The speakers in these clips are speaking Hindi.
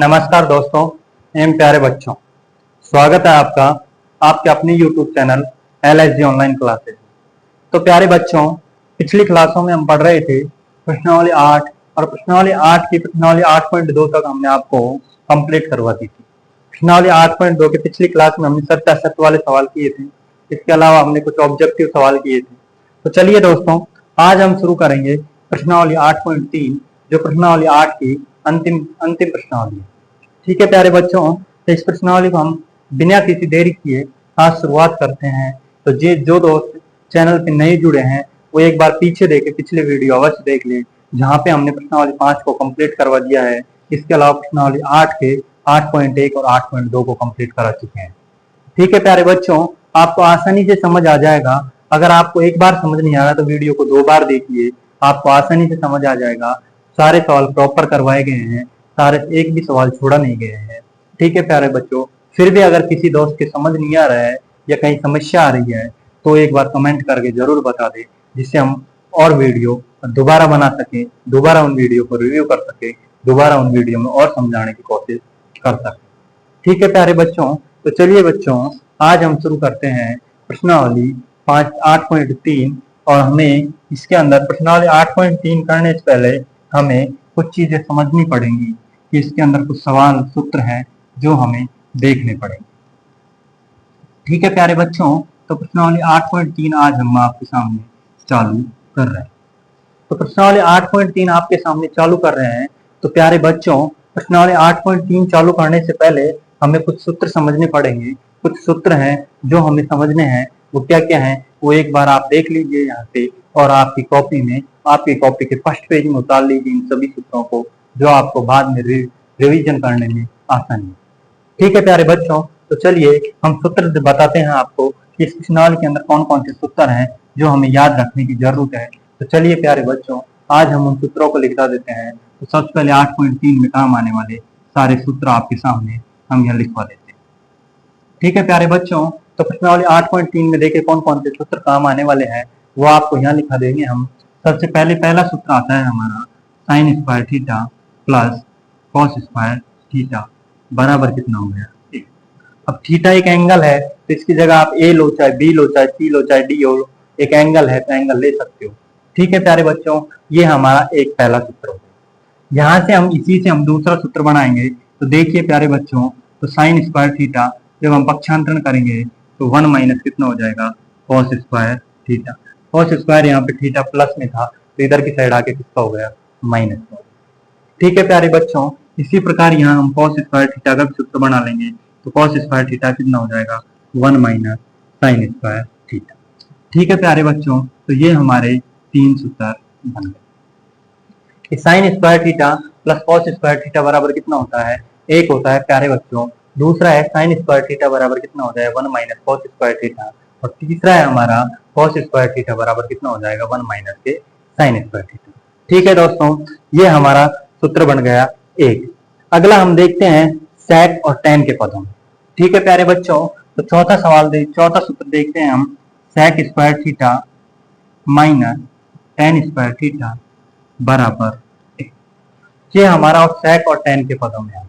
नमस्कार दोस्तों एवं प्यारे बच्चों, स्वागत है आपका आपके अपने YouTube channel LSG online classes. तो प्यारे बच्चों, पिछली क्लासों में हम पढ़ रहे थे प्रश्नावली 8 और प्रश्नावली 8 की प्रश्नावली 8.2 तक हमने आपको कंप्लीट करवा दी थी। प्रश्नावली 8.2 के पिछली क्लास में हमने सत्य असत्य वाले सवाल किए थे। इसके अलावा हमने कुछ ऑब्जेक्टिव सवाल किए थे। तो चलिए दोस्तों, आज हम शुरू करेंगे प्रश्नावली 8.3 जो प्रश्नावली 8 की अंतिम प्रश्नावली है। ठीक है प्यारे बच्चों, तो इस प्रश्नावली को हम बिना किसी देरी किए आज शुरुआत करते हैं। तो जो दोस्त चैनल पे नए जुड़े हैं वो एक बार पीछे देखे पिछले वीडियो अवश्य देख लें, जहाँ पे हमने प्रश्नावली 5 को कंप्लीट करवा दिया है। इसके अलावा प्रश्नावली 8 के 8.1 और 8.2 को कंप्लीट करा चुके हैं। ठीक है प्यारे बच्चों, आपको आसानी से समझ आ जाएगा। अगर आपको एक बार समझ नहीं आ रहा तो वीडियो को 2 बार देखिए, आपको आसानी से समझ आ जाएगा। सारे सवाल प्रॉपर करवाए गए हैं, सारे एक भी सवाल छोड़ा नहीं गए हैं। ठीक है प्यारे बच्चों, फिर भी अगर किसी दोस्त के समझ नहीं आ रहा है या कहीं समस्या आ रही है तो एक बार कमेंट करके जरूर बता दे, जिससे हम और वीडियो दोबारा बना सके, दोबारा उन वीडियो को रिव्यू कर सके, दोबारा उन वीडियो में और समझाने की कोशिश कर सके। ठीक है प्यारे बच्चों, तो चलिए बच्चों, आज हम शुरू करते हैं प्रश्नावली 8.3 और हमें इसके अंदर प्रश्नावली 8.3 करने से पहले हमें कुछ चीजें समझनी पड़ेंगी कि इसके अंदर कुछ सवाल सूत्र हैं जो हमें देखने पड़ेंगे। ठीक है प्यारे बच्चों, तो प्रश्नावली 8.3 आज हम आपके सामने चालू कर रहे हैं। तो प्रश्नावली 8.3 आपके सामने चालू कर रहे हैं। तो प्यारे बच्चों, प्रश्नावली 8.3 चालू करने से पहले हमें कुछ सूत्र समझने पड़ेंगे। कुछ सूत्र हैं जो हमें समझने हैं, वो क्या क्या हैं वो एक बार आप देख लीजिए यहाँ पे, और आपकी कॉपी के फर्स्ट पेज में उतार लीजिए इन सभी सूत्रों को, जो आपको बाद में रिवीजन करने में आसानी है। ठीक है प्यारे बच्चों, तो चलिए हम सूत्र बताते हैं आपको कि इस प्रश्नावली के अंदर कौन कौन से सूत्र हैं जो हमें याद रखने की जरूरत है। तो चलिए प्यारे बच्चों, आज हम उन सूत्रों को लिखा देते हैं। तो सबसे पहले 8.3 में काम आने वाले सारे सूत्र आपके सामने हम यहाँ लिखवा देते हैं। ठीक है प्यारे बच्चों, तो प्रश्नावली 8.3 में देखे कौन कौन से सूत्र काम आने वाले हैं वो आपको यहाँ लिखा देंगे हम। सबसे पहले पहला सूत्र आता है हमारा sine square theta plus cos square theta बराबर कितना हो गया 1। अब थीटा एक एंगल है, तो इसकी जगह आप ए लो, चाहे बी लो, चाहे सी लो, चाहे डी हो, एक एंगल है तो एंगल ले सकते हो। ठीक है प्यारे बच्चों, ये हमारा एक पहला सूत्र हो गया। यहाँ से हम इसी से हम दूसरा सूत्र बनाएंगे। तो देखिए प्यारे बच्चों, तो साइन स्क्वायर थीटा जब हम पक्षांतरण करेंगे तो 1 माइनस कितना हो जाएगा cos square theta. Cos square यहाँ पे थीटा प्लस में था तो इधर की साइड आके किसका हो गया माइनस हो गया। ठीक है प्यारे बच्चों, इसी प्रकार यहाँ हम कॉस स्क्वायर थीटा का भी सूत्र बना लेंगे। तो कॉस स्क्वायर थीटा कितना हो जाएगा 1 माइनस साइन स्क्वायर थीटा। ठीक है प्यारे बच्चों, तो ये हमारे 3 सूत्र बन गए। Sine square theta plus cos square theta बराबर कितना होता है, 1 होता है प्यारे बच्चों। दूसरा है साइन स्क्वायर थीटा बराबर कितना हो जाएगा 1 माइनस कॉस स्क्वायर थीटा। और तीसरा है हमारा कॉस स्क्वायर थीटा बराबर कितना हो जाएगा 1 माइनस के साइन स्क्वायर थीटा। ठीक है दोस्तों, ये हमारा सूत्र बन गया 1। अगला हम देखते हैं सेक और टेन के पदों में। ठीक है प्यारे बच्चों, तो चौथा सूत्र देखते हैं हम sec square theta minus tan square theta बराबर 1। ये हमारा सेक और टेन के पदों में है।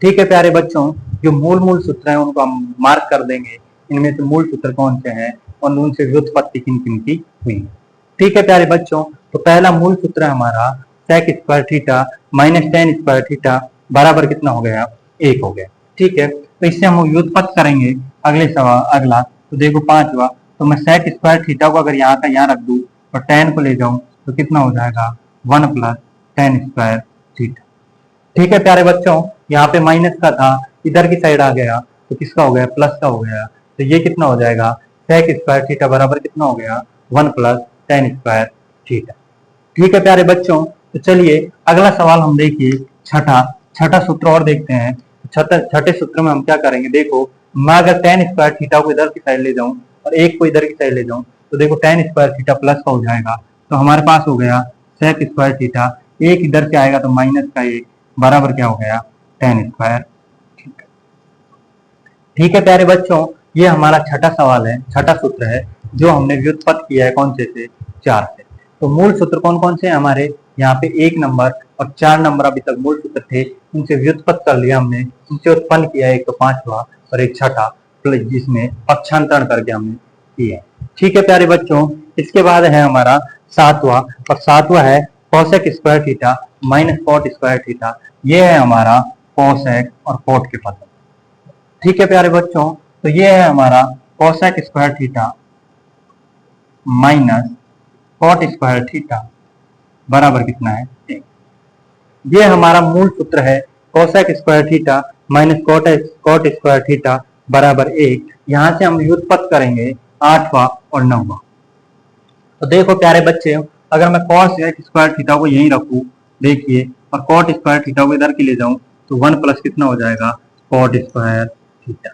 ठीक है प्यारे बच्चों, जो मूल सूत्र हैं उनको हम मार्क कर देंगे। इनमें से मूल सूत्र कौन से हैं और उनसे व्युत्पत्ति किन किन की हुई। ठीक है प्यारे बच्चों, तो पहला मूल सूत्र है हमारा sec square theta minus tan square theta बराबर कितना हो गया 1 हो गया। ठीक है, तो इससे हम व्युत्पत्ति करेंगे। अगला तो देखो 5वां, तो मैं सेक स्क्वायर थीटा को अगर यहाँ का यहाँ रख दूं और टेन को ले जाऊं तो कितना हो जाएगा 1 प्लस टेन स्क्वायर थीटा। ठीक है प्यारे बच्चों, यहाँ पे माइनस का था, इधर की साइड आ गया तो किसका हो गया प्लस का हो गया। तो ये कितना हो जाएगा सेक स्क्वायर थीटा बराबर कितना हो गया 1 प्लस टेन स्क्वायर थीटा। ठीक है प्यारे बच्चों, तो चलिए अगला सवाल हम देखिए छठा सूत्र और देखते हैं। छठे सूत्र में हम क्या करेंगे, देखो मैं अगर टेन स्क्वायर थीटा को इधर की साइड ले जाऊं और 1 को इधर की साइड ले जाऊं तो देखो टेन स्क्वायर थीटा प्लस का हो जाएगा। तो हमारे पास हो गया सेक स्क्वायर थीटा, 1 इधर से आएगा तो माइनस का 1 बराबर क्या हो गया टेन स्क्वायर थीटा। ठीक है प्यारे बच्चों, ये हमारा छठा सूत्र है जो हमने व्युत्पत्ति किया है कौन से 4 से। तो मूल सूत्र कौन कौन से हैं हमारे, यहाँ पे 1 नंबर और 4 नंबर अभी तक मूल सूत्र थे, उनसे व्युत्पत्ति कर लिया हमने, उनसे उत्पन्न किया एक तो 5वां और एक छठा, प्लस जिसमें पक्षांतरण करके हमने किया। ठीक है प्यारे बच्चों, इसके बाद है हमारा 7वां, और 7वां है cosec square theta minus cot square theta. ये है हमारा कोसेक और कॉट के पद। ठीक है प्यारे बच्चों, तो ये है हमारा cosec square theta minus cot square theta बराबर कितना है 1। ये हमारा मूल सूत्र है, cosec square theta minus cot square theta बराबर 1। यहां से हम व्युत्पत्ति करेंगे 8वां और 9वां। तो देखो प्यारे बच्चे, अगर मैं कोसेक स्क्वायर थीटा को यहीं रखूं, देखिए, और कॉट स्क्वायर थीटा को इधर के ले जाऊं, तो 1 प्लस कितना हो जाएगा कॉट स्क्वायर थीटा।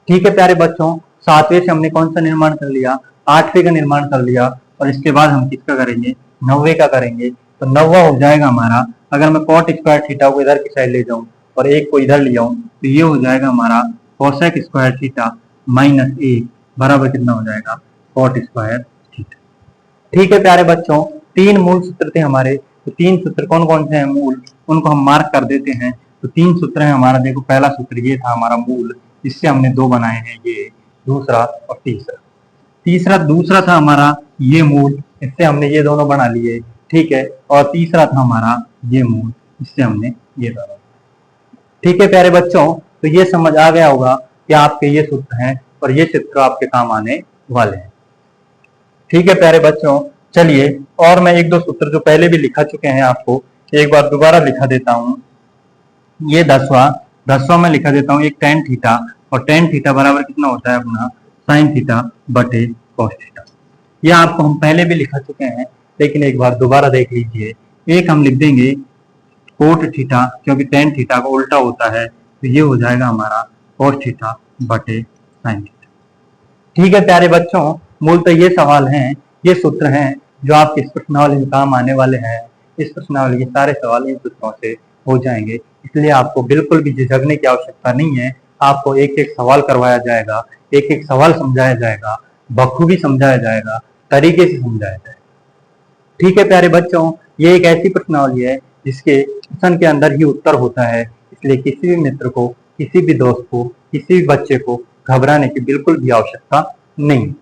ठीक है प्यारे बच्चों, 7वें से हमने कौन सा निर्माण कर लिया, 8वें का निर्माण कर लिया, और इसके बाद हम किसका करेंगे 9वें का करेंगे। तो 9वां हो जाएगा हमारा, अगर मैं कॉट स्क्वायर थीटा को इधर की साइड ले जाऊं और 1 को इधर ले आऊं, तो ये हो जाएगा हमारा कोसेक स्क्वायर थीटा माइनस 1 बराबर कितना हो जाएगा कॉट स्क्वायर थीटा। ठीक है प्यारे बच्चों, 3 मूल सूत्र थे हमारे, तो 3 सूत्र कौन कौन से हैं मूल, उनको हम मार्क कर देते हैं। तो 3 सूत्र है हमारा, देखो पहला सूत्र ये था हमारा मूल, इससे हमने 2 बनाए हैं, ये दूसरा और तीसरा दूसरा था हमारा ये मूल, इससे हमने ये दोनों बना लिए। ठीक है, और तीसरा था हमारा ये मूल, इससे हमने ये दोनों। ठीक है प्यारे बच्चों, तो ये समझ आ गया होगा कि आपके ये सूत्र हैं और ये सूत्र आपके काम आने वाले हैं। ठीक है प्यारे बच्चों, चलिए, और मैं 1-2 सूत्र जो पहले भी लिखा चुके हैं आपको एक बार दोबारा लिखा देता हूं। ये 10वां में लिखा देता हूँ, एक टेन थीटा, और टेन थीटा बराबर कितना होता है अपना साइन थीटा बटे कॉस थीटा। ये आपको हम पहले भी लिखा चुके हैं, लेकिन एक बार दोबारा देख लीजिए। एक हम लिख देंगे कोट थीटा, क्योंकि टेन थीटा का उल्टा होता है, तो ये हो जाएगा हमारा कॉस थीटा बटे साइन थीटा। ठीक है प्यारे बच्चों, मूलतः ये सवाल हैं, ये सूत्र हैं जो आपके इस प्रश्नावली में काम आने वाले हैं। इस प्रश्नावली के सारे सवाल इन सूत्रों से हो जाएंगे, इसलिए आपको बिल्कुल भी झिझकने की आवश्यकता नहीं है। आपको एक एक सवाल करवाया जाएगा, एक एक सवाल समझाया जाएगा, बखूबी समझाया जाएगा, तरीके से समझाया जाएगा। ठीक है प्यारे बच्चों, ये एक ऐसी प्रश्नावली है जिसके क्वेश्चन के अंदर ही उत्तर होता है, इसलिए किसी भी मित्र को, किसी भी दोस्त को, किसी भी बच्चे को घबराने की बिल्कुल भी आवश्यकता नहीं।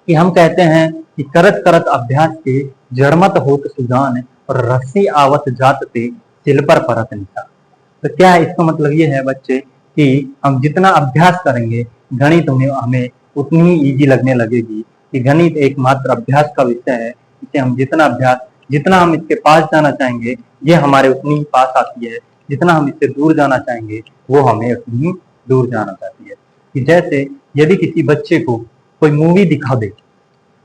कि हम कहते हैं कि करत करत अभ्यास के जड़मत होत सुजान, और रस्सी आवत जात ते सिल पर परत निशा। तो क्या है इसका मतलब ये है बच्चे कि हम जितना अभ्यास करेंगे गणित हमें उतनी ही इजी लगने लगेगी। कि गणित एकमात्र अभ्यास का विषय है, इसे हम जितना हम इसके पास जाना चाहेंगे ये हमारे उतनी ही पास आती है, जितना हम इससे दूर जाना चाहेंगे वो हमें उतनी ही दूर जाना चाहती है। कि जैसे यदि किसी बच्चे को कोई मूवी दिखा दे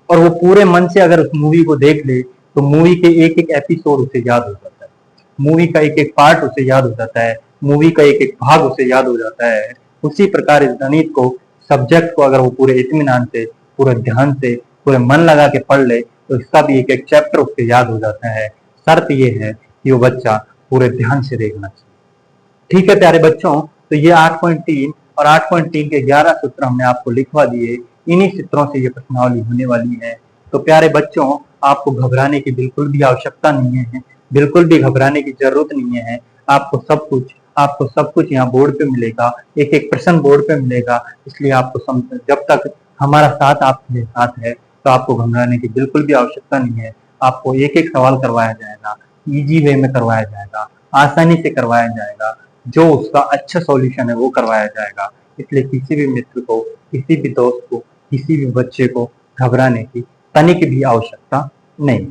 और वो पूरे मन से अगर उस मूवी को देख ले, तो मूवी के एक एक एपिसोड उसे याद हो जाता है, मूवी का एक एक पार्ट उसे याद हो जाता है, मूवी का एक एक भाग उसे याद हो जाता है। उसी प्रकार इस गणित को, सब्जेक्ट को अगर वो पूरे इत्मीनान से, पूरे ध्यान से, पूरे मन लगा के पढ़ ले, तो इसका भी एक एक चैप्टर उसे याद हो जाता है। शर्त ये है कि वो बच्चा पूरे ध्यान से देखना चाहिए। ठीक है प्यारे बच्चों, तो ये 8.3 और 8.3 के 11 सूत्र हमने आपको लिखवा दिए। इन्हीं सूत्रों से ये प्रश्नावली होने वाली है। तो प्यारे बच्चों, आपको घबराने की बिल्कुल भी आवश्यकता नहीं है, बिल्कुल भी घबराने की जरूरत नहीं है। आपको सब कुछ यहाँ बोर्ड पे मिलेगा, एक एक प्रश्न बोर्ड पे मिलेगा। इसलिए आपको जब तक हमारा साथ आपके साथ है, तो आपको घबराने की बिल्कुल भी आवश्यकता नहीं है। आपको एक एक सवाल करवाया जाएगा, इजी वे में करवाया जाएगा, आसानी से करवाया जाएगा, जो उसका अच्छा सॉल्यूशन है वो करवाया जाएगा। इसलिए किसी भी मित्र को, किसी भी दोस्त को, किसी भी बच्चे को घबराने की तनिक भी आवश्यकता नहीं।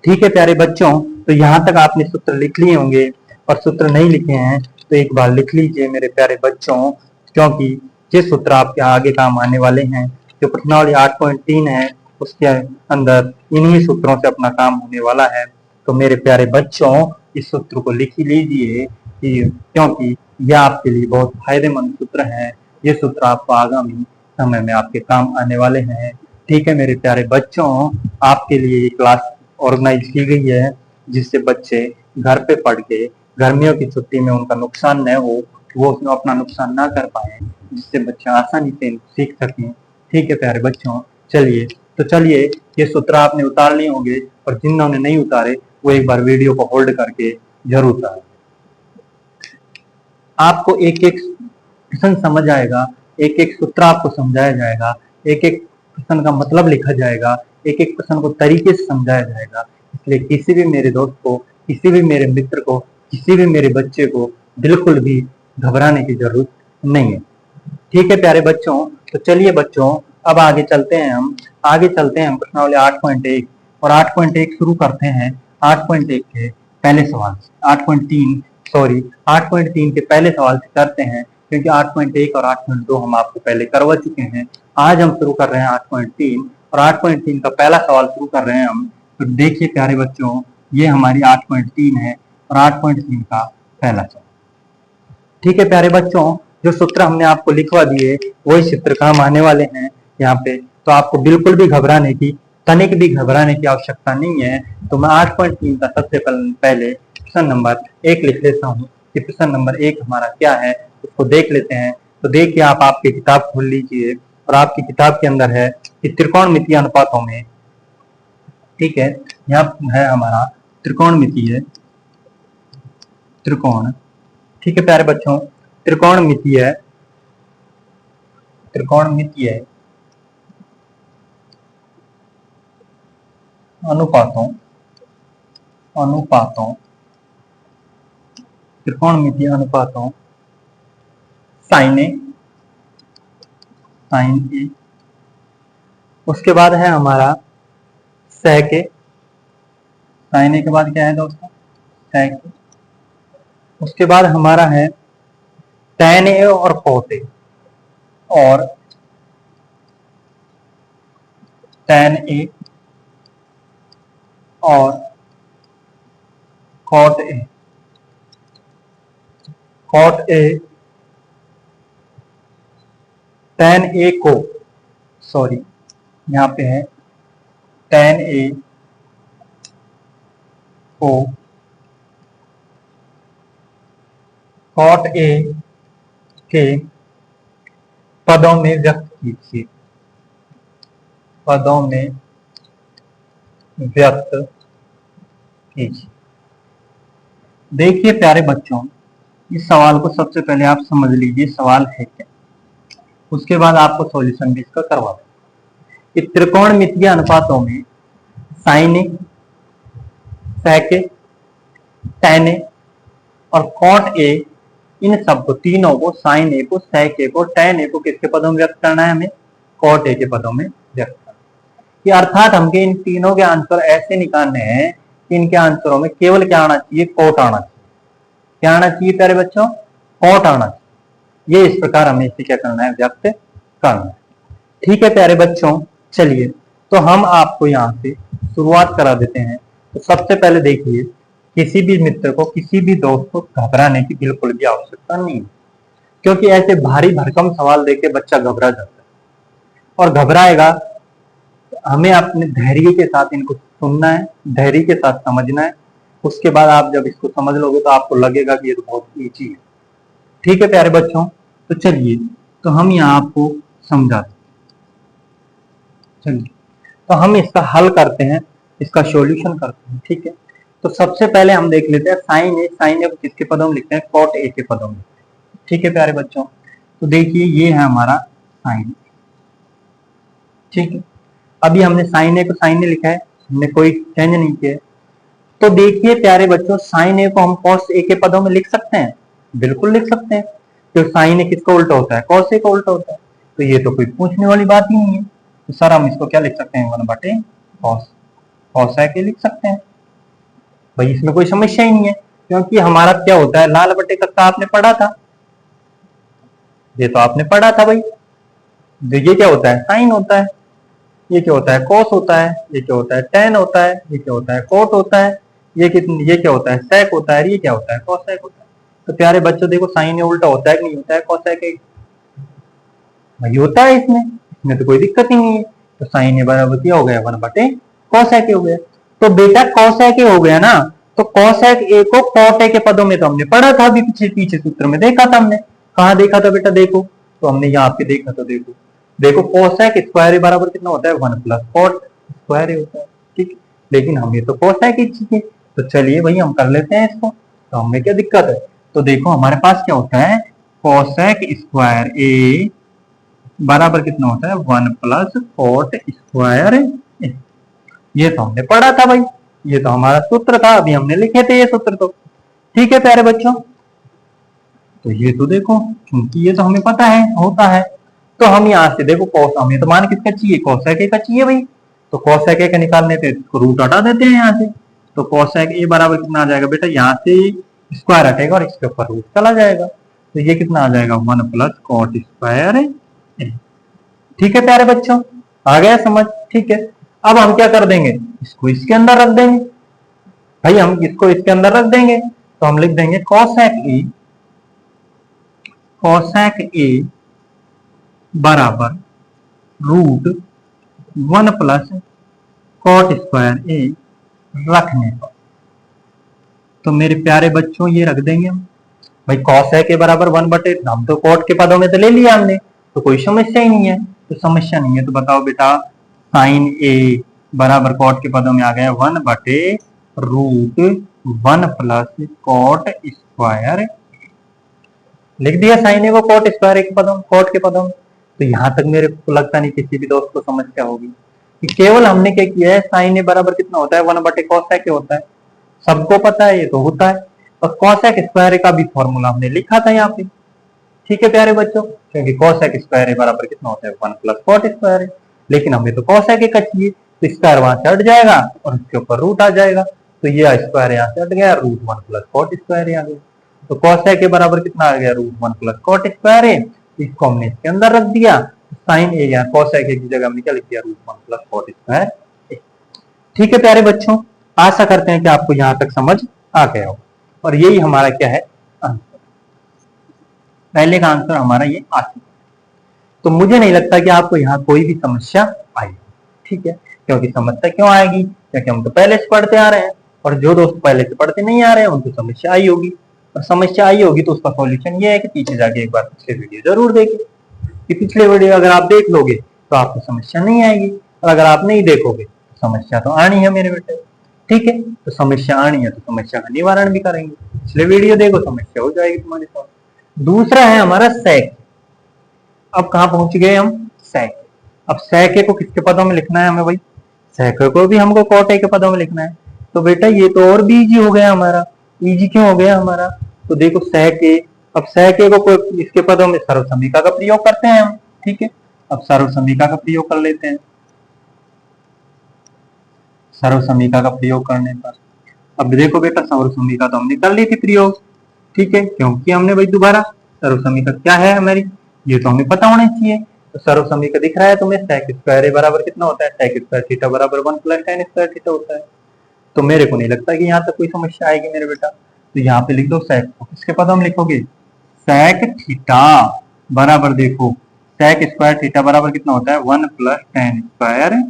ठीक है प्यारे बच्चों, तो यहाँ तक आपने सूत्र लिख लिए होंगे, और सूत्र नहीं लिखे हैं तो एक बार लिख लीजिए मेरे प्यारे बच्चों, क्योंकि ये सूत्र आपके आगे काम आने वाले हैं। जो प्रश्नावली 8.3 है उसके अंदर इन्हीं सूत्रों से अपना काम होने वाला है। तो मेरे प्यारे बच्चों, इस सूत्र को लिख ही लीजिए, क्योंकि यह आपके लिए बहुत फायदेमंद सूत्र है। ये सूत्र आपको आगामी समय में आपके काम आने वाले हैं। ठीक है मेरे प्यारे बच्चों, आपके लिए ये क्लास ऑर्गेनाइज की गई है, जिससे बच्चे घर पे पढ़ के गर्मियों की छुट्टी में उनका नुकसान न हो, वो उसमें अपना नुकसान ना कर पाए, जिससे बच्चे आसानी से सीख सकें। ठीक है प्यारे बच्चों, चलिए ये सूत्र आपने उतार लिए होंगे, और जिन्होंने नहीं उतारे वो एक बार वीडियो को होल्ड करके जरूर करें। आपको एक एक क्वेश्चन समझ आएगा, एक एक सूत्र आपको समझाया जाएगा, एक एक क्वेश्चन का मतलब लिखा जाएगा, एक एक क्वेश्चन को तरीके से समझाया जाएगा। इसलिए किसी भी मेरे दोस्त को, किसी भी मेरे मित्र को, किसी भी मेरे बच्चे को बिल्कुल भी घबराने की जरूरत नहीं है। ठीक है प्यारे बच्चों, तो चलिए बच्चों अब आगे चलते हैं हम प्रश्नावली 8.1 और 8.1 शुरू करते हैं 8.1 के पहले सवाल से। 8.3 के पहले सवाल से करते हैं, क्योंकि 8.1 और 8.2 हम आपको पहले करवा चुके हैं। आज हम शुरू कर रहे हैं 8.3 और 8.3 का पहला सवाल शुरू कर रहे हैं हम। तो देखिए प्यारे बच्चों, ये हमारी 8.3 है और 8.3 का पहला सवाल। ठीक है प्यारे बच्चों, जो सूत्र हमने आपको लिखवा दिए वही सूत्र काम आने वाले हैं यहाँ पे। तो आपको बिल्कुल भी घबराने की, तनिक भी घबराने की आवश्यकता नहीं है। तो मैं 8.3 का सबसे पहले प्रश्न नंबर 1 लिख लेता हूँ कि प्रश्न नंबर 1 हमारा क्या है, उसको देख लेते हैं। तो देखिए, आप आपकी किताब खोल लीजिए और आपकी किताब के अंदर है कि त्रिकोणमितीय अनुपातों में, ठीक है, यहाँ है हमारा त्रिकोणमितीय, त्रिकोण, ठीक है प्यारे बच्चों, त्रिकोणमितीय अनुपातों त्रिकोणमितीय अनुपातों साइन ए, उसके बाद है हमारा सेक ए, साइन ए के बाद क्या है दोस्तों, सेक ए। उसके बाद हमारा है tan ए और cot ए, और tan ए और cot ए, tan ए को, सॉरी यहाँ पे है tan ए को cot ए के पदों में व्यक्त कीजिए, पदों में व्यक्त कीजिए। देखिए प्यारे बच्चों, इस सवाल को सबसे पहले आप समझ लीजिए सवाल है क्या, उसके बाद आपको सॉल्यूशन भी इसका करवा दें। त्रिकोणमितीय अनुपातों में साइन ए, सेक ए, tan ए और cot ए, इन सबको, तीनों को, साइन ए को, सेक ए को, tan ए को किसके पदों में व्यक्त करना है, हमें cot ए के पदों में व्यक्त करना है। कि अर्थात हमके इन तीनों के आंसर ऐसे निकालने हैं कि इनके आंसरों में केवल क्या आना चाहिए, cot आना चाहिए। क्या आना चाहिए प्यारे बच्चों, cot आना चाहिए। ये इस प्रकार हमें इसे क्या करना है, व्यक्त करना है। ठीक है प्यारे बच्चों, चलिए तो हम आपको यहाँ से शुरुआत करा देते हैं। तो सबसे पहले देखिए, किसी भी मित्र को, किसी भी दोस्त को घबराने की बिल्कुल भी आवश्यकता नहीं है, क्योंकि ऐसे भारी भरकम सवाल देके बच्चा घबरा जाता है और घबराएगा। हमें अपने धैर्य के साथ इनको सुनना है, धैर्य के साथ समझना है। उसके बाद आप जब इसको समझ लोगे तो आपको लगेगा कि ये तो बहुत ईजी है। ठीक है प्यारे बच्चों, तो चलिए तो हम यहाँ आपको समझाते हैं। चलिए तो हम इसका हल करते हैं, इसका सॉल्यूशन करते हैं। ठीक है, तो सबसे पहले हम देख लेते हैं साइन ए को किसके पदों में लिखते हैं, cot ए के पदों में। ठीक है प्यारे बच्चों, तो देखिए ये है हमारा साइन। ठीक है, अभी हमने साइन ए को साइन ए लिखा है, हमने कोई चेंज नहीं किया। तो देखिए प्यारे बच्चों, साइन ए को हम cos ए के पदों में लिख सकते हैं, बिल्कुल लिख सकते हैं। तो साइन ए किसका उल्टा होता है, cos ए का उल्टा होता है। तो ये तो कोई पूछने वाली बात ही नहीं है। तो सर हम इसको क्या लिख सकते हैं, 1/cos, cos ए के लिख सकते हैं भाई, इसमें कोई समस्या ही नहीं है। क्योंकि हमारा क्या होता है, लाल बटे कक्का आपने पढ़ा था, ये तो आपने पढ़ा था भाई। ये क्या होता है, साइन होता है, ये क्या होता है, कोस होता है, ये क्या होता है, tan होता है, ये क्या होता है, cot होता है, ये क्या होता है, sec होता है, ये क्या होता है, cosec होता है। तो प्यारे बच्चों देखो, साइन उल्टा होता है कि नहीं होता है, cosec भाई होता है, इसमें तो कोई दिक्कत ही नहीं है। तो साइन ए बराबर क्या हो गया, 1/cosec हो गया। तो बेटा cosec हो गया ना, तो cosec ए को cot ए के पदों में तो हमने पढ़ा था, अभी पीछे सूत्र में देखा था हमने। कहाँ देखा था बेटा, देखो तो हमने यहाँ पे देखा, तो देखो cosec स्क्वायर बराबर कितना होता है, 1 + cot स्क्वायर होता है। ठीक, लेकिन हमें तो cosec ही चाहिए, तो चलिए भाई हम कर लेते हैं इसको, तो हमें क्या दिक्कत है। तो देखो हमारे पास क्या होता है, कोसेक स्क्वायर ए बराबर कितना होता है 1 प्लस कोट स्क्वायर ए। ये तो हमने पढ़ा था भाई, ये तो हमारा सूत्र था, अभी हमने लिखे थे ये सूत्र। तो ठीक है प्यारे बच्चों, तो ये तो देखो, क्योंकि ये तो हमें पता है होता है, तो हम यहाँ से देखो कॉस, हमें तो मान किसका चाहिए, कोसेक ए का चाहिए भाई। तो कोसेक ए का निकालने थे, इसको रूट हटा देते हैं यहाँ से। तो कोसेक ए बराबर कितना आ जाएगा बेटा, यहाँ से स्क्वायर हटेगा और इसके ऊपर रूट चला जाएगा, तो ये कितना आ जाएगा 1 प्लस कॉट स्क्वायर ए। ठीक है प्यारे बच्चों, आ गया समझ। ठीक है, अब हम क्या कर देंगे, इसको इसके अंदर रख देंगे भाई, हम इसको इसके अंदर रख देंगे। तो हम लिख देंगे कोसेक ए बराबर रूट 1 प्लस कॉट स्क्वायर ए रखने पर। तो मेरे प्यारे बच्चों ये रख देंगे हम भाई, कोसेक ए बराबर 1 बटे, हम तो कॉट के पदों में तो ले लिया हमने, तो कोई समस्या ही नहीं है। तो समस्या नहीं है तो बताओ बेटा, साइन ए बराबर कॉट के पदों में आ गया 1 बटे रूट 1 प्लस कॉट स्क्वायर, लिख दिया साइन ए को कॉट स्क्वायर के पदों, कॉट के पदों में। तो यहां तक मेरे को लगता नहीं किसी भी दोस्त को समस्या होगी कि केवल हमने क्या किया है, साइन ए बराबर कितना होता है 1 बटे कोसेक ए होता है, सबको पता है ये तो होता है। और कोसेक स्क्वायर का भी फॉर्मूला हमने लिखा था यहाँ पे। ठीक है प्यारे बच्चों, क्योंकि कोसेक स्क्वायर बराबर कितना होता है 1 प्लस कॉट स्क्वायर, लेकिन हमें तो कोसेक का चाहिए, तो स्क्वायर वहां से हट जाएगा और इसके ऊपर रूट आ जाएगा। तो ये स्क्वायर यहाँ से हट गया, रूट 1 प्लस कॉट स्क्वायर आ गया। तो कोसेक बराबर कितना आ गया, रूट 1 प्लस कॉट स्क्वायर, इसको हमने इसके अंदर रख दिया। साइन ए या कोसेक की जगह हमने क्या लिख दिया, रूट 1 प्लस कॉट स्क्वायर। ठीक है प्यारे बच्चों, आशा करते हैं कि आपको यहां तक समझ आ गया हो, और यही हमारा क्या है आंसर, पहले का आंसर हमारा ये आ चुका। तो मुझे नहीं लगता कि आपको यहाँ कोई भी समस्या आएगी। ठीक है, क्योंकि समस्या क्यों आएगी, क्योंकि हम तो पहले से पढ़ते आ रहे हैं, और जो दोस्त पहले से पढ़ते नहीं आ रहे हैं उनको समस्या आई होगी, और समस्या आई होगी तो उसका सॉल्यूशन ये है कि पीछे जाके एक बार पिछले वीडियो जरूर देखें, कि पिछले वीडियो अगर आप देख लोगे तो आपको समस्या नहीं आएगी, और अगर आप नहीं देखोगे तो समस्या तो आनी है मेरे बेटे। ठीक है, तो समस्या आनी है तो समस्या का निवारण भी करेंगे, पिछले वीडियो देखो समस्या हो जाएगी तुम्हारे साथ। दूसरा है हमारा सेक। अब कहां पहुंच गए हम, सेक। अब सेक को किसके पदों में लिखना है हमें भाई, सेक को भी हमको कॉट के पदों में लिखना है। तो बेटा ये तो और भी इजी हो गया हमारा, इजी क्यों हो गया हमारा, तो देखो सेक, अब सेक को इसके पदों में सर्वसमीका का प्रयोग करते हैं हम। ठीक है, अब सर्वसमीका का प्रयोग कर लेते हैं। सर्वसमीका का प्रयोग करने पर अब देखो बेटा, सर्वसमीका तो हमने कर ली थी प्रयोग। ठीक है, क्योंकि हमने भाई दोबारा सर्वसमीका क्या है हमारी, ये तो हमें पता होना चाहिए। तो सर्वसमीका दिख रहा है तुम्हें, सेक स्क्वायर बराबर कितना होता है, सेक स्क्वायर थीटा बराबर 1 प्लस tan स्क्वायर थीटा होता है। तो मेरे को नहीं लगता कि यहाँ तक कोई समस्या आएगी मेरे बेटा। तो यहाँ पे लिख दो सेक को किसके पदों में लिखोगे, सेक थीटा बराबर, देखो सेक स्क्वायर थीटा बराबर कितना होता है 1 प्लस tan स्क्वायर,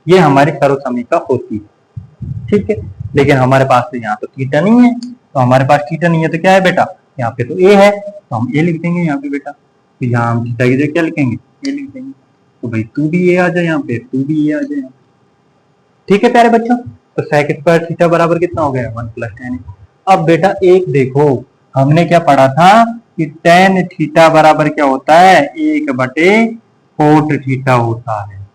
ये हमारी सर्वसमीका होती है। ठीक है, लेकिन हमारे पास तो यहाँ तो थीटा नहीं है, तो हमारे पास थीटा नहीं है तो क्या है बेटा, यहाँ पे तो ए है, तो हम ए लिख देंगे यहाँ पे बेटा। तो यहाँ हम थीटा की जगह क्या लिखेंगे, ए लिख देंगे। तो भाई तू भी ए आ जाए यहाँ पे, तू भी ए आ जाए। ठीक है प्यारे बच्चों, तो सेक स्क्वायर थीटा बराबर कितना हो गया 1 प्लस tan। अब बेटा एक देखो, हमने क्या पढ़ा था कि tan थीटा बराबर क्या होता है, 1 बटे कोट थीटा होता है।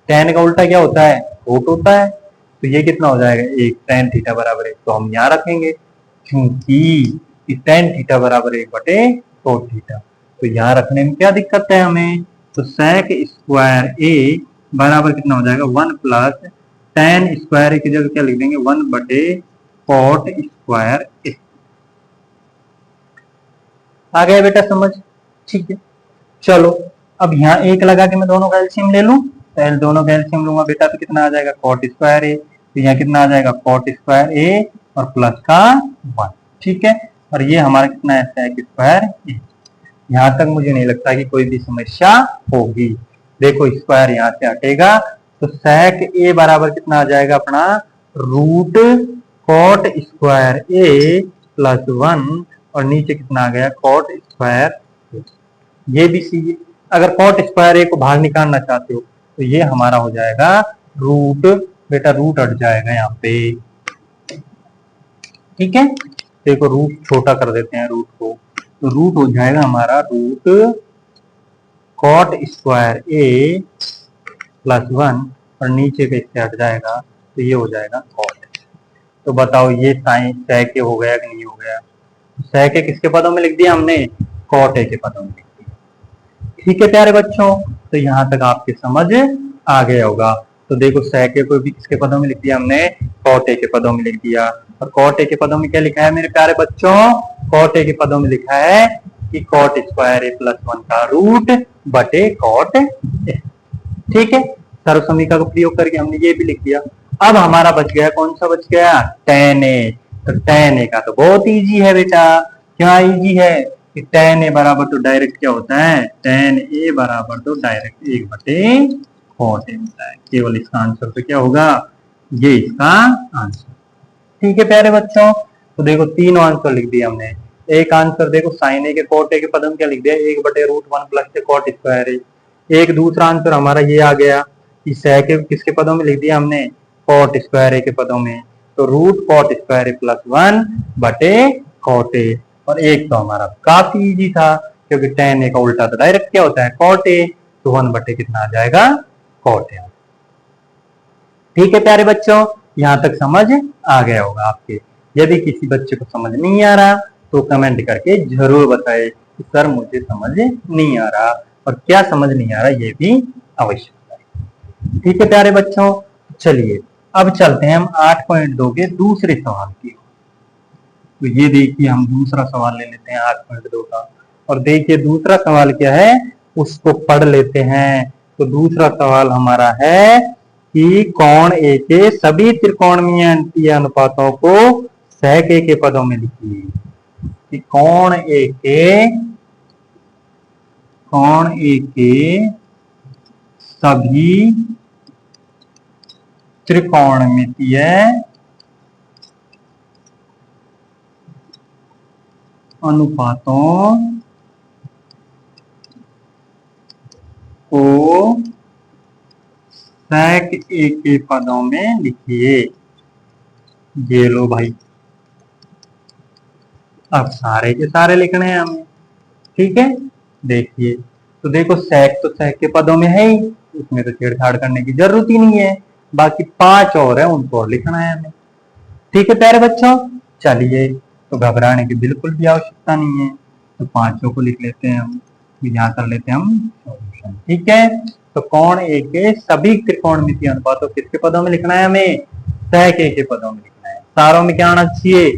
tan का उल्टा क्या होता है, कोट होता है। तो ये कितना हो जाएगा, 1 tan थीटा बराबर 1, तो हम यहाँ रखेंगे क्योंकि tan थीटा बराबर 1 बटे कोट थीटा। तो यहाँ रखने में क्या दिक्कत है हमें, तो सेक स्क्वायर ए बराबर कितना हो जाएगा 1 प्लस tan स्क्वायर की जगह क्या लिख देंगे 1 बटे कोट स्क्वायर ए। आ गया बेटा समझ। ठीक है, चलो अब यहाँ एक लगा के मैं दोनों का एलसीएम ले लूं, तो दोनों का एलसीएम लूंगा बेटा, तो कितना आ जाएगा कोट स्क्वायर ए, तो यहाँ कितना आ जाएगा कोट स्क्वायर ए और प्लस का 1। ठीक है, और ये हमारा कितना है सेक स्क्वायर ए। यहाँ तक मुझे नहीं लगता कि कोई भी समस्या होगी। देखो स्क्वायर यहाँ से हटेगा, तो सेक ए बराबर कितना आ जाएगा अपना रूट कोट स्क्वायर ए प्लस 1, और नीचे कितना आ गया कोट स्क्वायर, ये भी सी। अगर कोट स्क्वायर ए को बाहर निकालना चाहते हो तो ये हमारा हो जाएगा रूट बेटा रूट हट जाएगा यहाँ पे। ठीक है, देखो रूट छोटा कर देते हैं रूट को, तो रूट हो जाएगा हमारा रूट कॉट स्क्वायर ए प्लस 1 और नीचे का इससे हट जाएगा तो ये हो जाएगा कॉट। तो बताओ ये साइन sec ए हो गया कि नहीं हो गया? sec ए किसके पदों में लिख दिया हमने? कॉट ए के पदों में लिख दिया। ठीक है प्यारे बच्चों, तो यहाँ तक आपके समझ आ गया होगा। तो देखो sec ए को भी किसके पदों में लिख दिया हमने? कॉट ए के पदों में लिख दिया। और कॉट ए के पदों में क्या लिखा है मेरे प्यारे बच्चों? कॉट ए के पदों में लिखा है कि कॉट स्क्वायर ए प्लस 1 का रूट बटे कॉट ए। ठीक है, सर्वसमीका का प्रयोग करके हमने ये भी लिख दिया। अब हमारा बच गया, कौन सा बच गया? tan ए। तो tan ए का तो बहुत इजी है बेटा। क्या इजी है कि tan ए बराबर तो डायरेक्ट क्या होता है? tan ए बराबर तो डायरेक्ट 1 बटे cot ए होता है। केवल इसका आंसर तो क्या होगा? ये इसका आंसर। ठीक है प्यारे बच्चों, तो देखो तीनों आंसर लिख दिया हमने। एक आंसर देखो साइन ए के कॉट ए के पदों में क्या लिख दिया? 1 बटे रूट 1 प्लस कॉट स्क्वायर ए। एक दूसरा आंसर हमारा ये आ गया कि sec ए किसके पदों में लिख दिया हमने? कॉट स्क्वायर ए के पदों में, तो रूट कॉट स्क्वायर ए प्लस 1 बटे कॉट ए। और एक तो हमारा काफी इजी था क्योंकि tan ए का उल्टा तो डायरेक्ट क्या होता है? Cot A. तो 1 बटे कितना आ जाएगा? Cot A. ठीक है प्यारे बच्चों, यहाँ तक समझ आ गया होगा आपके। यदि किसी बच्चे को समझ नहीं आ रहा तो कमेंट करके जरूर बताए कि सर मुझे समझ नहीं आ रहा, और क्या समझ नहीं आ रहा ये भी अवश्य बताइए। ठीक है प्यारे बच्चों, चलिए अब चलते हैं हम 8.2 के दूसरे सवाल की। तो ये देखिए हम दूसरा सवाल ले लेते हैं 8.2 का, और देखिए दूसरा सवाल क्या है उसको पढ़ लेते हैं। तो दूसरा सवाल हमारा है कि कोण ए के सभी त्रिकोणमितीय अनुपातों को sec ए के पदों में लिखिए। कि कोण ए के सभी त्रिकोणमितीय अनुपातों को sec ए के पदों में लिखिए। ये लो भाई, अब सारे के सारे लिखने हैं हमें। ठीक है, देखिए तो देखो sec तो sec के पदों में है ही, उसमें तो छेड़छाड़ करने की जरूरत ही नहीं है। बाकी 5 और है, उनको और लिखना है हमें। ठीक है प्यारे बच्चों, चलिए तो घबराने की बिल्कुल भी आवश्यकता नहीं है। तो 5 को लिख लेते हैं हम, यहाँ कर लेते हैं हम सॉल्यूशन। ठीक है, तो कोण ए के सभी त्रिकोणमितीय अनुपातों किसके पदों में लिखना है हमें? sec ए के पदों में लिखना है। सारों में क्या आना चाहिए?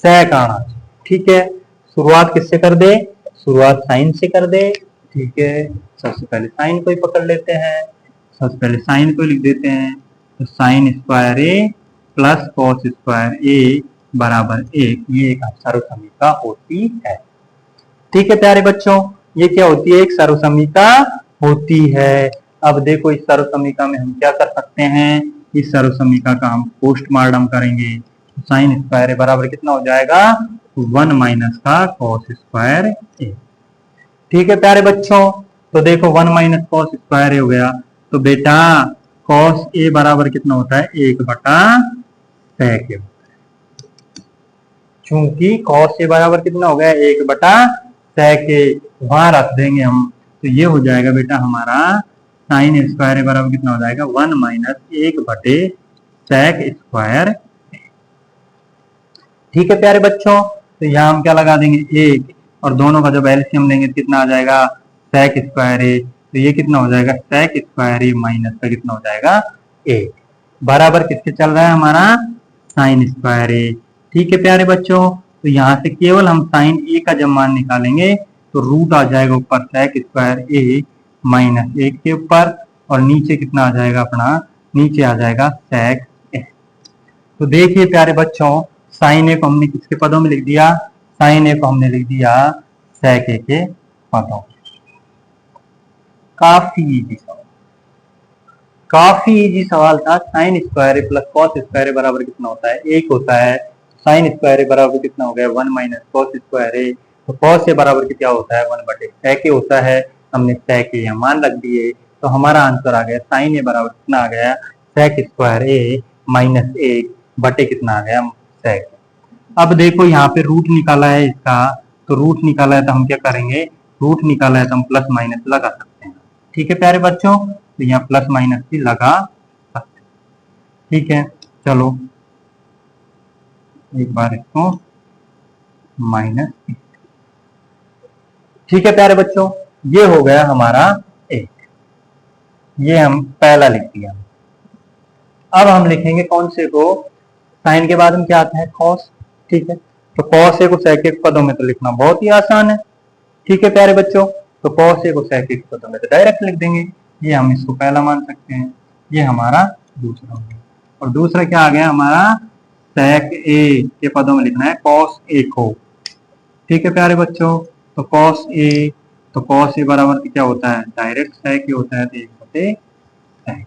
sec आना चाहिए। ठीक है, शुरुआत किससे कर दे? शुरुआत साइन से कर दे। ठीक है, सबसे पहले साइन को ही पकड़ लेते हैं। सबसे पहले साइन को लिख देते हैं। तो साइन स्क्वायर ए प्लस कॉस स्क्वायर ए बराबर 1, ये एक सर्वसमीका होती है। ठीक है प्यारे बच्चों, ये क्या होती है? एक सर्वसमीका होती है। अब देखो इस सर्वसमीका में हम क्या कर सकते हैं? इस सर्वसमीका का हम पोस्टमार्टम करेंगे। साइन स्क्वायर ए बराबर कितना हो जाएगा? 1 माइनस का कॉस स्क्वायर ए। ठीक है प्यारे बच्चों, तो देखो 1 माइनस कॉस स्क्वायर ए हो गया। तो बेटा कॉस ए बराबर कितना होता है? 1 बटा sec ए। चूंकि कॉस ए बराबर कितना हो गया? 1 बटा sec ए, वहां रख देंगे हम, तो ये हो जाएगा बेटा हमारा साइन स्क्वायर ए बराबर कितना हो जाएगा? 1 माइनस 1 बटे sec स्क्वायर। ठीक है प्यारे बच्चों, तो यहाँ हम क्या लगा देंगे? 1, और दोनों का जब एलसीएम लेंगे तो कितना आ जाएगा? sec स्क्वायर ए। तो ये कितना हो जाएगा? sec स्क्वायर ए माइनस का कितना हो जाएगा? 1 बराबर किसके चल रहा है हमारा? साइन स्क्वायर ए। ठीक है प्यारे बच्चों, तो यहाँ से केवल हम साइन ए का जब मान निकालेंगे तो रूट आ जाएगा ऊपर sec स्क्वायर ए माइनस 1 के ऊपर, और नीचे कितना आ जाएगा अपना? नीचे आ जाएगा sec ए। तो देखिए प्यारे बच्चों, साइन ए को हमने किसके पदों में लिख दिया? साइन ए को हमने लिख दिया sec ए के पदों। काफी इजी सवाल था। साइन स्क्वायर ए प्लस कॉस स्क्वायर ए बराबर कितना होता है? 1 होता है। साइन स्क्वायर ए बराबर कितना हो गया? 1 माइनस कॉस स्क्वायर ए। तो कॉस ए बराबर क्या होता है? 1 बटे sec ए होता है। हमने sec ए मान रख दिए, तो हमारा आंसर आ गया साइन ए बराबर कितना आ गया? sec स्क्वायर ए माइनस 1 बटे कितना आ गया sec। अब देखो यहाँ पे रूट निकाला है इसका, तो रूट निकाला है तो हम क्या करेंगे, रूट निकाला है तो हम प्लस माइनस लगा सकते हैं। ठीक है प्यारे बच्चों, तो यहाँ प्लस माइनस भी लगा सकते हैं। ठीक है, चलो एक बार इसको माइनस। ठीक है प्यारे बच्चों, ये हो गया हमारा एक, ये हम पहला लिख दिया। अब हम लिखेंगे कौन से को, साइन के बाद में क्या आता है कॉस। ठीक है, तो कॉस ए को sec एक पदों में तो लिखना बहुत ही आसान है। ठीक है प्यारे बच्चों, तो कॉस ए को sec एक पदों में तो डायरेक्ट लिख देंगे, ये हम इसको पहला मान सकते हैं, ये हमारा दूसरा हो गया। और दूसरा क्या आ गया हमारा, sec ए के पदों में लिखना है cos ए को। ठीक है प्यारे बच्चों, तो cos ए, तो cos ए बराबर क्या होता है, डायरेक्ट sec ए होता है, तो 1/sec।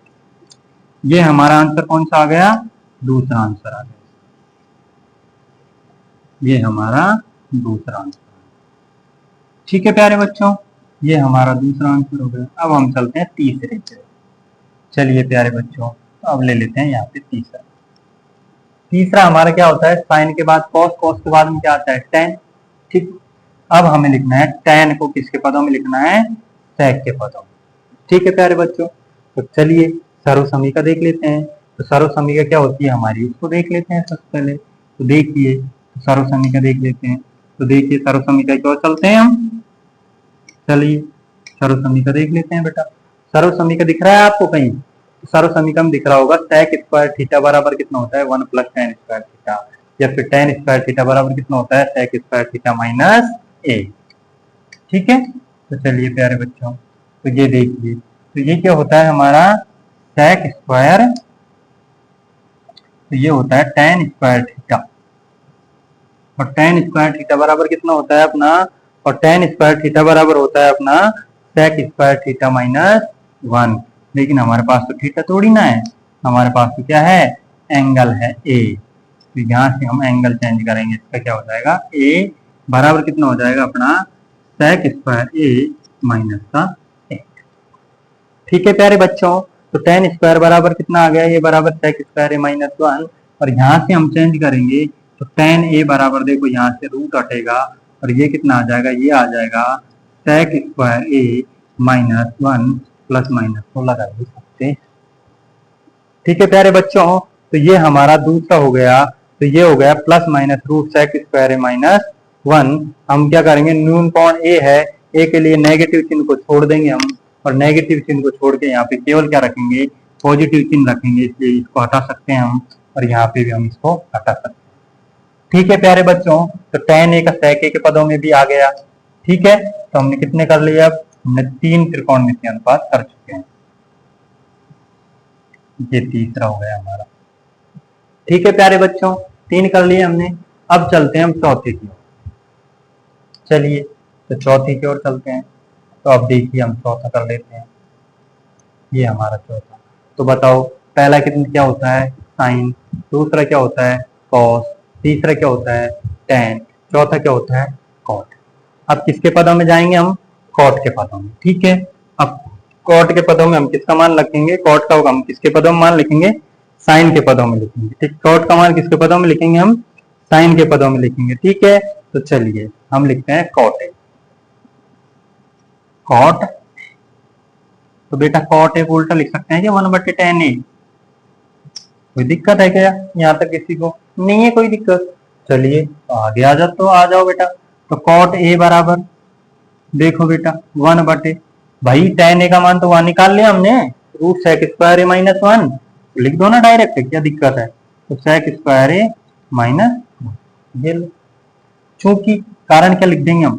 ये हमारा आंसर कौन सा आ गया, दूसरा आंसर आ गया, ये हमारा दूसरा आंसर। ठीक है प्यारे बच्चों, ये हमारा दूसरा आंसर हो गया। अब हम चलते हैं तीसरे पे। चलिए प्यारे बच्चों, तो अब ले लेते हैं यहाँ पे तीसरा। तीसरा हमारा क्या होता है, साइन के बाद कॉस, कॉस के बाद में क्या आता है टेन। ठीक, अब हमें लिखना है टेन को किसके पदों में लिखना है, sec के पदों में। ठीक है प्यारे बच्चों, तो चलिए सर्वसमीका देख लेते हैं। तो सर्वसमीका क्या होती है हमारी, उसको देख लेते हैं सबसे पहले। तो देखिए सर्वसमीका देख लेते हैं। तो देखिए सर्वसमीका की ओर चलते हैं हम। चलिए सर्वसमीका देख लेते हैं बेटा। सर्वसमीका दिख रहा है आपको कहीं, तो सर्वसमीका में दिख रहा होगा sec स्क्वायर थीटा बराबर कितना होता है 1 + tan स्क्वायर थीटा, या फिर tan स्क्वायर थीटा बराबर कितना होता है sec स्क्वायर थीटा माइनस ए। ठीक है, तो चलिए प्यारे बच्चों, तो ये देखिए, तो ये क्या होता है हमारा sec स्क्वायर, तो ये होता है tan स्क्वायर थीटा, और tan स्क्वायर थीटा बराबर कितना होता है अपना, और tan स्क्वायर थीटा बराबर होता है अपना sec स्क्वायर थीटा माइनस 1। लेकिन हमारे पास तो थीटा थोड़ी ना है, हमारे पास तो क्या है, एंगल है ए। तो यहाँ से हम एंगल चेंज करेंगे, इसका क्या हो जाएगा, ए बराबर कितना हो जाएगा अपना sec स्क्वायर ए माइनस का 1। ठीक है प्यारे बच्चों, तो tan स्क्वायर बराबर कितना आ गया, ये बराबर sec स्क्वायर ए माइनस 1, और यहाँ से हम चेंज करेंगे तो tan ए बराबर, देखो यहाँ से रूट हटेगा और ये कितना आ जाएगा, ये आ जाएगा sec square a minus 1 plus minus को लगा भी सकते हैं। ठीक है प्यारे बच्चों, तो ये हमारा दूसरा हो गया। तो ये हो गया plus minus root sec square a minus 1। हम क्या करेंगे, न्यून कोण ए है, ए के लिए नेगेटिव चिन्ह को छोड़ देंगे हम, और नेगेटिव चिन्ह को छोड़ के यहाँ पे केवल क्या रखेंगे, पॉजिटिव चिन्ह रखेंगे, इसलिए इसको हटा सकते हैं हम, और यहाँ पे भी हम इसको हटा सकते हैं। ठीक है प्यारे बच्चों, तो tan ए का sec ए के पदों में भी आ गया। ठीक है, तो हमने कितने कर लिए, अब हमने 3 त्रिकोणमितीय अनुपात कर चुके हैं, ये तीसरा हो गया हमारा। ठीक है प्यारे बच्चों, 3 कर लिए हमने। अब चलते हैं हम चौथे की ओर। चलिए तो चौथे की ओर चलते हैं। तो अब देखिए हम चौथा कर लेते हैं, ये हमारा चौथा। तो बताओ पहला कितना क्या होता है साइन, दूसरा क्या होता है कॉस, तीसरा क्या होता है tan, चौथा क्या होता है कॉट। अब किसके पदों में जाएंगे हम, कॉट के पदों में। ठीक है, अब कॉट के पदों में हम किसका मान लिखेंगे, कॉट का हम किसके पदों में मान लिखेंगे, साइन के पदों में लिखेंगे। ठीक, कॉट का मान किसके पदों में लिखेंगे, हम साइन के पदों में लिखेंगे। ठीक है, तो चलिए हम लिखते हैं कॉट ए। कॉट, तो बेटा कॉट ए को उल्टा लिख सकते हैं कि 1/tan ए। कोई दिक्कत है क्या यहाँ तक, किसी को नहीं है कोई दिक्कत। चलिए तो आगे आ जाओ, तो आ जाओ बेटा। तो कॉट ए बराबर, देखो बेटा 1/, भाई tan ए का मान तो वहां निकाल लिया हमने, root sec square a minus 1, लिख दो ना डायरेक्ट, क्या दिक्कत है। तो sec स्क्वायर ए माइनस, ये चूंकि कारण क्या लिख देंगे हम,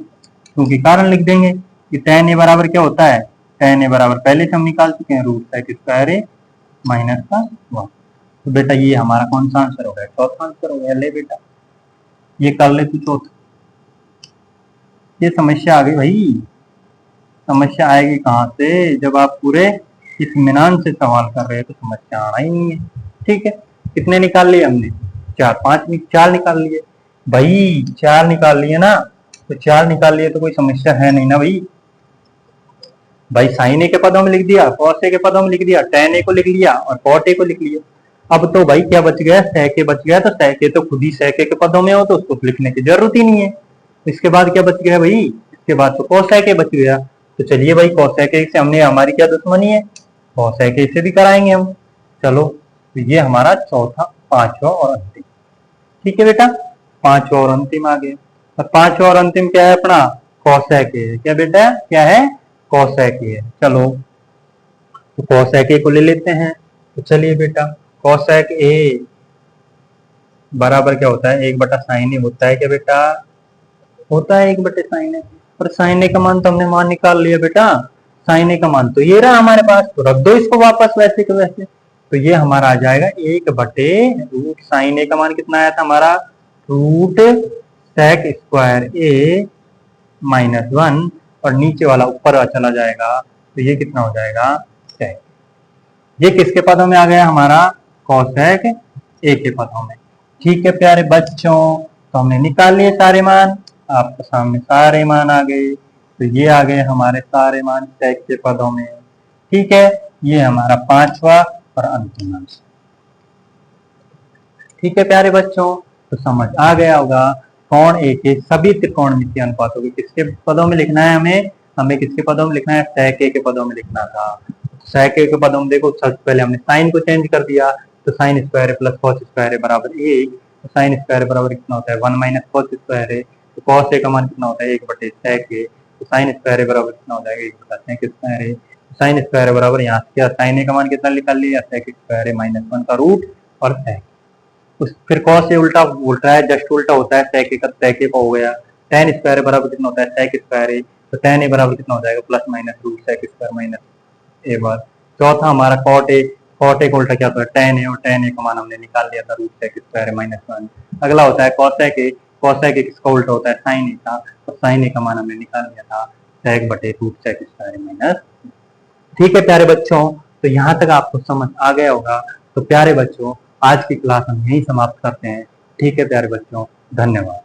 क्योंकि कारण लिख देंगे कि tan ए बराबर क्या होता है, tan ए बराबर पहले से हम निकाल चुके हैं, root sec square a minus का 1। तो बेटा ये हमारा कौन सा आंसर हो गया, चौथा आंसर हो गया। ले बेटा ये कर ले तू चौथा। ये समस्या आ गई भाई, समस्या आएगी कहाँ से, जब आप पूरे इत्मीनान से सवाल कर रहे हैं तो समस्या आना ही नहीं है। ठीक है, कितने निकाल लिए हमने, 4 5 4 निकाल लिए भाई, 4 निकाल लिए ना, तो 4 निकाल लिए तो कोई समस्या है नहीं ना भाई। भाई साइन ए के पदों में लिख दिया, कॉस ए के पदों में लिख दिया, टेन ए को लिख लिया और कॉट ए को लिख लिया। अब तो भाई क्या बच गया, sec ए बच गया। तो sec ए तो खुद ही sec ए के पदों में हो, तो उसको लिखने की जरूरत ही नहीं है। इसके बाद क्या बच गया भाई, इसके बाद तो cosec ए बच गया। तो चलिए भाई cosec ए से हमने, हमारी क्या दुश्मनी है, cosec ए से भी कराएंगे हम। चलो, तो ये हमारा चौथा, पांचवा और अंतिम। ठीक है बेटा, पांचवा और अंतिम आ गया। और पांचवा और अंतिम क्या है अपना, cosec ए। क्या बेटा, क्या है, cosec ए। चलो, तो cosec ए को ले लेते हैं। तो चलिए बेटा, cosec ए बराबर क्या होता है, 1/sin ए होता है। क्या बेटा, होता है 1/sin ए। और sin ए का मान तो हमने मान निकाल लिया बेटा, sin ए का मान तो ये रहा हमारे पास। तो रख दो इसको वापस वैसे के वैसे। तो ये हमारा आ जाएगा 1/√sin ए का मान कितना आया था हमारा, √sec² ए -1, और नीचे वाला ऊपर चला जाएगा। तो ये कितना हो जाएगा, sec। ये किसके पदों में आ गया हमारा, cosec ए के पदों में। ठीक है प्यारे बच्चों, तो हमने निकाल लिए सारे मान, आपके सामने सारे मान आ गए। तो ये आ गए हमारे सारे मान sec के पदों में। ठीक है, ये हमारा पांचवा और अंतिम आंसर। ठीक है प्यारे बच्चों, तो समझ आ गया होगा कोण ए के सभी त्रिकोणमितीय अनुपातों को किसके पदों में लिखना है, हमें किसके पदों में लिखना है, sec ए के पदों में लिखना था। sec ए के पदों में देखो, सबसे पहले हमने साइन को चेंज कर दिया। तो sin² ए प्लस cos² ए बराबर 1। तो sin² बराबर कितना होता है, 1 - cos² ए। तो cos ए का मान कितना होता है, 1/sec ए। तो sin² ए बराबर कितना हो जाएगा, 1/sec² ए। sin² बराबर यहाँ से क्या, sin ए का मान कितना निकाल लिया, sec² ए -1 का रूट और sec। फिर cos ए उल्टा है, जस्ट उल्टा होता है, sec ए का sec ए का हो गया। tan² बराबर कितना होता है, sec² ए। तो tan ए बराबर कितना हो जाएगा, +- √sec² ए बार। चौथा हमारा cot ए का उल्टा क्या होता है, tan ए, और tan ए का मान हमने निकाल लिया था √sec² -1। अगला होता है cosec ए किसका उल्टा होता है, sin ए का। तो sin ए का मान हमने निकाल लिया था sec/√sec²। ठीक है प्यारे बच्चों, तो यहाँ तक आपको समझ आ गया होगा। तो प्यारे बच्चों, आज की क्लास हम यहीं समाप्त करते हैं। ठीक है प्यारे बच्चों, धन्यवाद।